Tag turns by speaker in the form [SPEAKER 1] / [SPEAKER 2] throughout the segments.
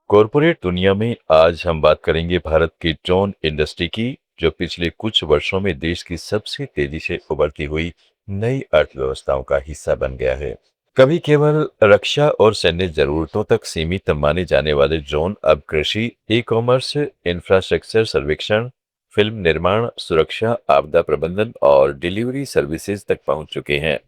[SPEAKER 1] Corporate दुनिया में आज हम बात करेंगे भारत की ड्रोन इंडस्ट्री की, जो पिछले कुछ वर्षों में देश की सबसे तेजी से उभरती हुई नई अर्थव्यवस्थाओं का हिस्सा बन गया है। कभी केवल रक्षा और सैन्य जरूरतों तक सीमित माने जाने वाले ड्रोन अब कृषि, ई कॉमर्स, इंफ्रास्ट्रक्चर सर्वेक्षण, फिल्म निर्माण, सुरक्षा, आपदा प्रबंधन और डिलीवरी सर्विसेज तक पहुंच चुके हैं।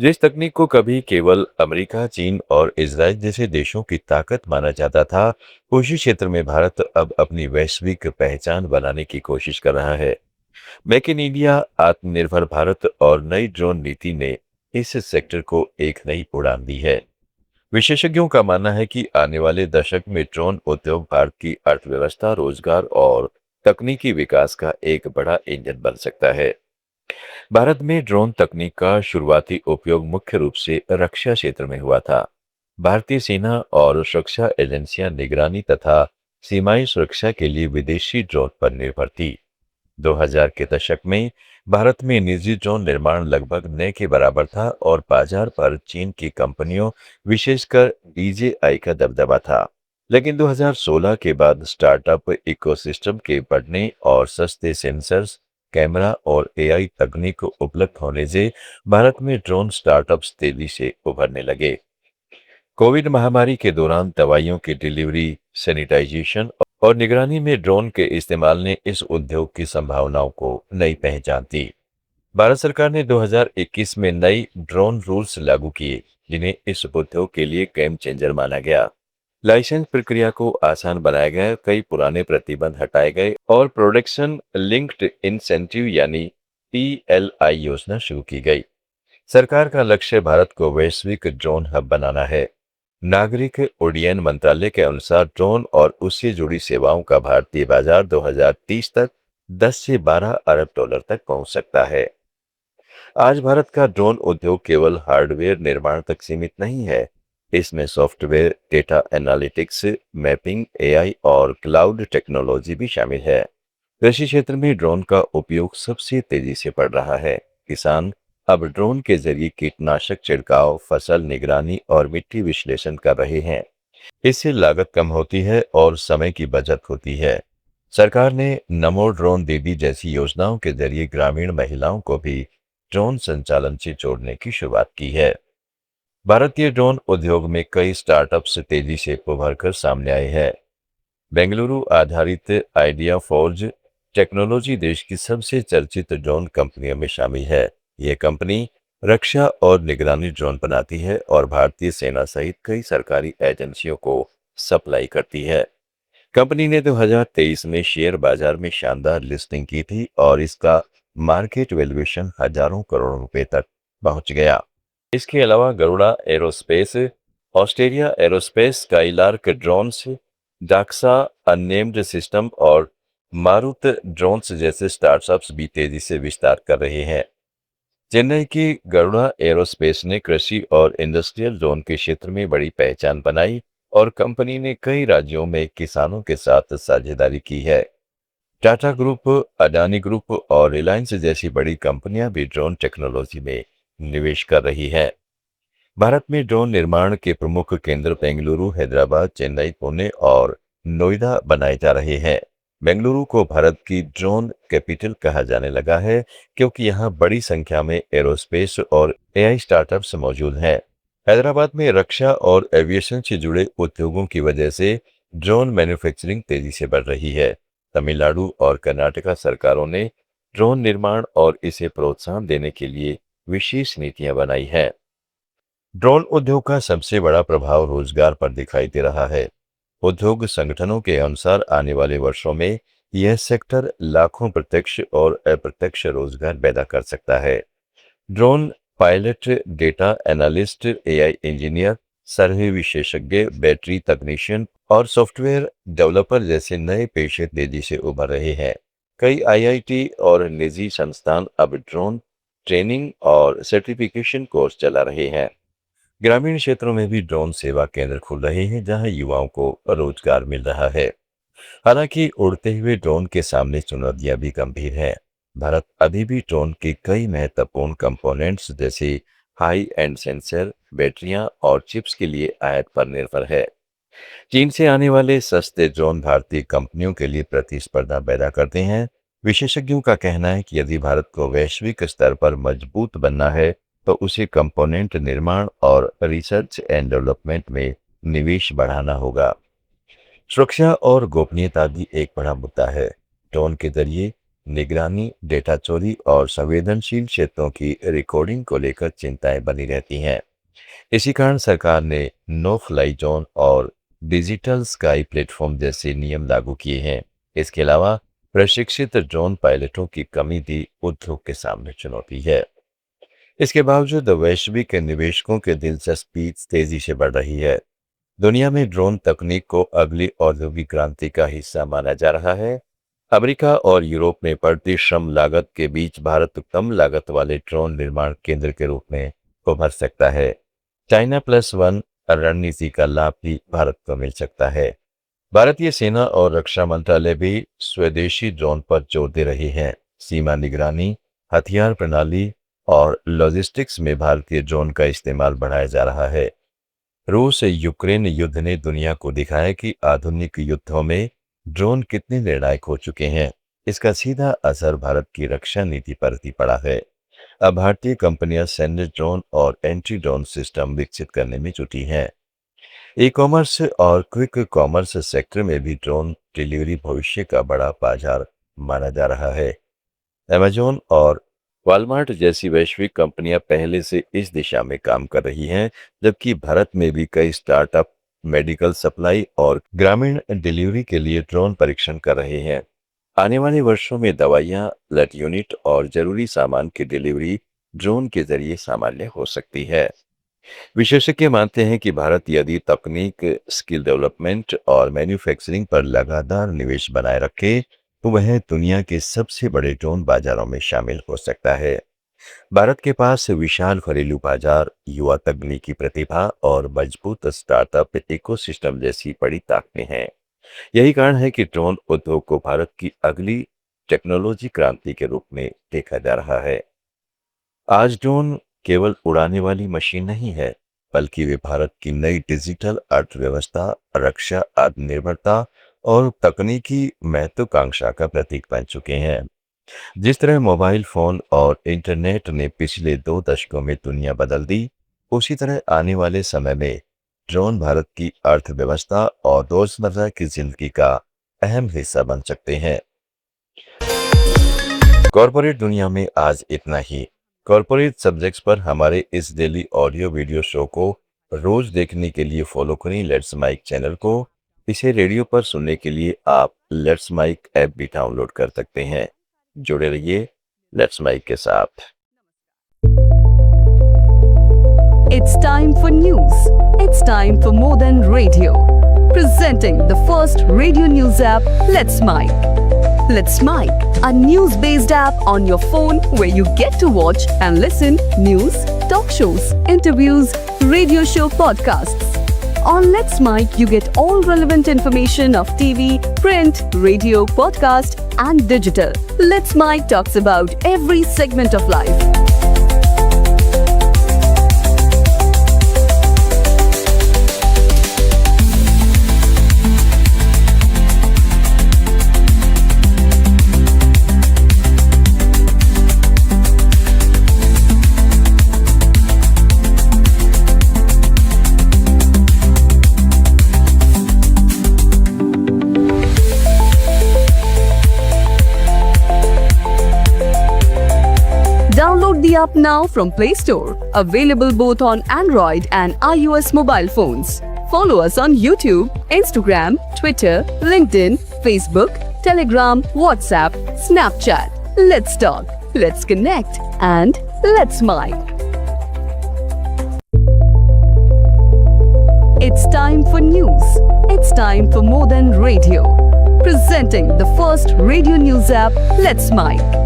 [SPEAKER 1] जिस तकनीक को कभी केवल अमेरिका, चीन और इजराइल जैसे देशों की ताकत माना जाता था, उसी क्षेत्र में भारत अब अपनी वैश्विक पहचान बनाने की कोशिश कर रहा है। मेक इन इंडिया, आत्मनिर्भर भारत और नई ड्रोन नीति ने इस सेक्टर को एक नई उड़ान दी है। विशेषज्ञों का मानना है कि आने वाले दशक में ड्रोन उद्योग भारत की अर्थव्यवस्था, रोजगार और तकनीकी विकास का एक बड़ा इंजन बन सकता है। भारत में ड्रोन तकनीक का शुरुआती उपयोग मुख्य रूप से रक्षा क्षेत्र में हुआ था। भारतीय सेना और सुरक्षा एजेंसियां निगरानी तथा सीमाई सुरक्षा के लिए विदेशी ड्रोन पर निर्भर थी। 2000 के दशक में भारत में निजी ड्रोन निर्माण लगभग न के बराबर था और बाजार पर चीन की कंपनियों, विशेषकर DJI का दबदबा था। लेकिन 2016 के बाद स्टार्टअप इकोसिस्टम के बढ़ने और सस्ते सेंसर्स, कैमरा और AI तकनीक उपलब्ध होने से भारत में ड्रोन स्टार्टअप्स तेजी से उभरने लगे। कोविड महामारी के दौरान दवाइयों की डिलीवरी, सैनिटाइजेशन और निगरानी में ड्रोन के इस्तेमाल ने इस उद्योग की संभावनाओं को नई पहचान दी। भारत सरकार ने 2021 में नई ड्रोन रूल्स लागू किए, जिन्हें इस उद्योग के लिए गेम चेंजर माना गया। लाइसेंस प्रक्रिया को आसान बनाया गया, कई पुराने प्रतिबंध हटाए गए और प्रोडक्शन लिंक्ड इंसेंटिव यानी PLI योजना शुरू की गई। सरकार का लक्ष्य भारत को वैश्विक ड्रोन हब बनाना है। नागरिक उड्डयन मंत्रालय के अनुसार ड्रोन और उससे जुड़ी सेवाओं का भारतीय बाजार 2030 तक 10 से 12 अरब डॉलर तक पहुंच सकता है। आज भारत का ड्रोन उद्योग केवल हार्डवेयर निर्माण तक सीमित नहीं है। इसमें software, data analytics, mapping, AI और क्लाउड टेक्नोलॉजी भी शामिल है। कृषि क्षेत्र में ड्रोन का उपयोग सबसे तेजी से बढ़ रहा है। किसान अब ड्रोन के जरिए कीटनाशक छिड़काव, फसल निगरानी और मिट्टी विश्लेषण कर रहे हैं। इससे लागत कम होती है और समय की बचत होती है। सरकार ने नमो ड्रोन दीदी जैसी योजनाओं के जरिए ग्रामीण महिलाओं को भी ड्रोन संचालन से जोड़ने की शुरुआत की है। भारतीय ड्रोन उद्योग में कई स्टार्टअप्स तेजी से उभर कर सामने आए हैं। बेंगलुरु आधारित आइडिया फोर्ज टेक्नोलॉजी देश की सबसे चर्चित ड्रोन कंपनियों में शामिल है। ये कंपनी रक्षा और निगरानी ड्रोन बनाती है और भारतीय सेना सहित कई सरकारी एजेंसियों को सप्लाई करती है। कंपनी ने 2023 में शेयर बाजार में शानदार लिस्टिंग की थी और इसका मार्केट वैल्यूएशन हजारों करोड़ रुपए तक पहुंच गया। इसके अलावा Garuda aerospace, Australia aerospace, Skylark drones, Dhaksha unmanned system और मारुत ड्रोन्स जैसे स्टार्टअप्स भी तेजी से विस्तार कर रहे हैं। चेन्नई की गरुड़ा एरोस्पेस ने कृषि और इंडस्ट्रियल ड्रोन के क्षेत्र में बड़ी पहचान बनाई और कंपनी ने कई राज्यों में किसानों के साथ साझेदारी की है। टाटा ग्रुप, अडानी ग्रुप और रिलायंस जैसी बड़ी कंपनियां भी ड्रोन टेक्नोलॉजी में निवेश कर रही हैं। भारत में ड्रोन निर्माण के प्रमुख केंद्र बेंगलुरु, हैदराबाद, चेन्नई, पुणे और नोएडा बनाए जा रहे हैं। बेंगलुरु को भारत की ड्रोन कैपिटल कहा जाने लगा है, क्योंकि यहाँ बड़ी संख्या में एरोस्पेस और AI स्टार्टअप्स मौजूद हैं। हैदराबाद में रक्षा और एविएशन से जुड़े उद्योगों की वजह से ड्रोन मैन्युफैक्चरिंग तेजी से बढ़ रही है। तमिलनाडु और कर्नाटका सरकारों ने ड्रोन निर्माण और इसे प्रोत्साहन देने के लिए विशेष नीतियां बनाई हैं। ड्रोन उद्योग का सबसे बड़ा प्रभाव रोजगार पर दिखाई दे रहा है। उद्योग संगठनों के अनुसार आने वाले वर्षों में यह सेक्टर लाखों प्रत्यक्ष और अप्रत्यक्ष रोजगार पैदा कर सकता है। Drone pilot, data analyst, AI engineer, survey विशेषज्ञ, बैटरी तकनीशियन और सॉफ्टवेयर डेवलपर जैसे नए पेशे तेजी से उभर रहे हैं। कई IIT और निजी संस्थान अब ड्रोन ट्रेनिंग और सर्टिफिकेशन कोर्स चला रहे हैं। ग्रामीण क्षेत्रों में भी ड्रोन सेवा केंद्र खुल रहे हैं, जहां युवाओं को रोजगार मिल रहा है। हालांकि उड़ते हुए ड्रोन के सामने चुनौतियां भी गंभीर हैं। भारत अभी भी ड्रोन के कई महत्वपूर्ण कंपोनेंट्स जैसे हाई एंड सेंसर, बैटरियां और चिप्स के लिए आयात पर निर्भर है। चीन से आने वाले सस्ते ड्रोन भारतीय कंपनियों के लिए प्रतिस्पर्धा पैदा करते हैं। विशेषज्ञों का कहना है कि यदि भारत को वैश्विक स्तर पर मजबूत बनना है, तो उसे कंपोनेंट निर्माण और रिसर्च एंड डेवलपमेंट में निवेश बढ़ाना होगा। सुरक्षा और गोपनीयता भी एक बड़ा मुद्दा है। ड्रोन के जरिए निगरानी, डेटा चोरी और संवेदनशील क्षेत्रों की रिकॉर्डिंग को लेकर चिंताएं बनी रहती हैं। इसी कारण सरकार ने नो फ्लाई जोन और डिजिटल स्काई प्लेटफॉर्म जैसे नियम लागू किए हैं। इसके अलावा प्रशिक्षित ड्रोन पायलटों की कमी भी उद्योग के सामने चुनौती है। इसके बावजूद वैश्विक निवेशकों की दिलचस्पी तेजी से बढ़ रही है। दुनिया में ड्रोन तकनीक को अगली औद्योगिक क्रांति का हिस्सा माना जा रहा है। अमेरिका और यूरोप में बढ़ती श्रम लागत के बीच भारत कम लागत वाले ड्रोन निर्माण केंद्र के रूप में उभर सकता है। चाइना प्लस वन रणनीति का लाभ भी भारत को मिल सकता है। भारतीय सेना और रक्षा मंत्रालय भी स्वदेशी ड्रोन पर जोर दे रहे हैं। सीमा निगरानी, हथियार प्रणाली और लॉजिस्टिक्स में भारतीय ड्रोन का इस्तेमाल बढ़ाया जा रहा है। रूस यूक्रेन युद्ध ने दुनिया को दिखाया कि आधुनिक युद्धों में ड्रोन कितने निर्णायक हो चुके हैं। इसका सीधा असर भारत की रक्षा नीति पर भी पड़ा है। अब भारतीय कंपनियां सैन्य ड्रोन और एंटी ड्रोन सिस्टम विकसित करने में जुटी हैं। ई कॉमर्स और क्विक कॉमर्स सेक्टर में भी ड्रोन डिलीवरी भविष्य का बड़ा बाजार माना जा रहा है। अमेजॉन और वॉलमार्ट जैसी वैश्विक कंपनियां पहले से इस दिशा में काम कर रही हैं, जबकि भारत में भी कई स्टार्टअप मेडिकल सप्लाई और ग्रामीण डिलीवरी के लिए ड्रोन परीक्षण कर रहे हैं। आने वाले वर्षों में दवाइयां, ब्लड यूनिट और जरूरी सामान की डिलीवरी ड्रोन के जरिए सामान्य हो सकती है। विशेषज्ञ मानते हैं कि भारत यदि तकनीक, स्किल डेवलपमेंट और मैन्युफैक्चरिंग पर लगातार निवेश बनाए रखे, तो वह दुनिया के सबसे बड़े ड्रोन बाजारों में शामिल हो सकता है। भारत के पास विशाल घरेलू बाजार, युवा तकनीकी प्रतिभा और मजबूत स्टार्टअप इकोसिस्टम जैसी बड़ी ताकतें हैं। यही कारण है कि ड्रोन उद्योग को भारत की अगली टेक्नोलॉजी क्रांति के रूप में देखा जा रहा है। आज ड्रोन केवल उड़ाने वाली मशीन नहीं है, बल्कि वे भारत की नई डिजिटल अर्थव्यवस्था, रक्षा आत्मनिर्भरता और तकनीकी महत्वाकांक्षा का प्रतीक बन चुके हैं। जिस तरह मोबाइल फोन और इंटरनेट ने पिछले 2 दशकों में दुनिया बदल दी, उसी तरह आने वाले समय में ड्रोन भारत की अर्थव्यवस्था और रोजमर्रा की जिंदगी का अहम हिस्सा बन सकते हैं। कॉर्पोरेट दुनिया में आज इतना ही। कॉर्पोरेट सब्जेक्ट्स पर हमारे इस डेली ऑडियो वीडियो शो को रोज देखने के लिए फॉलो करें लेट्स माइक चैनल को। इसे रेडियो पर सुनने के लिए आप लेट्स माइक ऐप भी डाउनलोड कर सकते हैं। जुड़े रहिए लेट्स माइक के साथ।
[SPEAKER 2] It's time for news. It's time for more than radio. Presenting the first radio news app, Let's Mike. Let's Mike, a news-based app on your phone where you get to watch and listen news, talk shows, interviews, radio show podcasts. On Let's Mike, you get all relevant information of TV, print, radio, podcast, and digital. Let's Mike talks about every segment of life. Download the app now from Play Store. Available both on Android and iOS mobile phones. Follow us on YouTube, Instagram, Twitter, LinkedIn, Facebook, Telegram, WhatsApp, Snapchat. Let's talk, let's connect, and let's Mike. It's time for news. It's time for more than radio. Presenting the first radio news app, Let's Mike.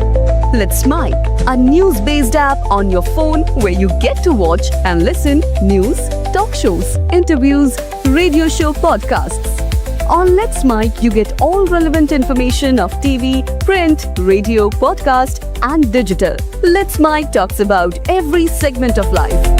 [SPEAKER 2] Let's Mike, a news-based app on your phone where you get to watch and listen news, talk shows, interviews, radio show podcasts. On Let's Mike, you get all relevant information of TV, print, radio, podcast, and digital. Let's Mike talks about every segment of life.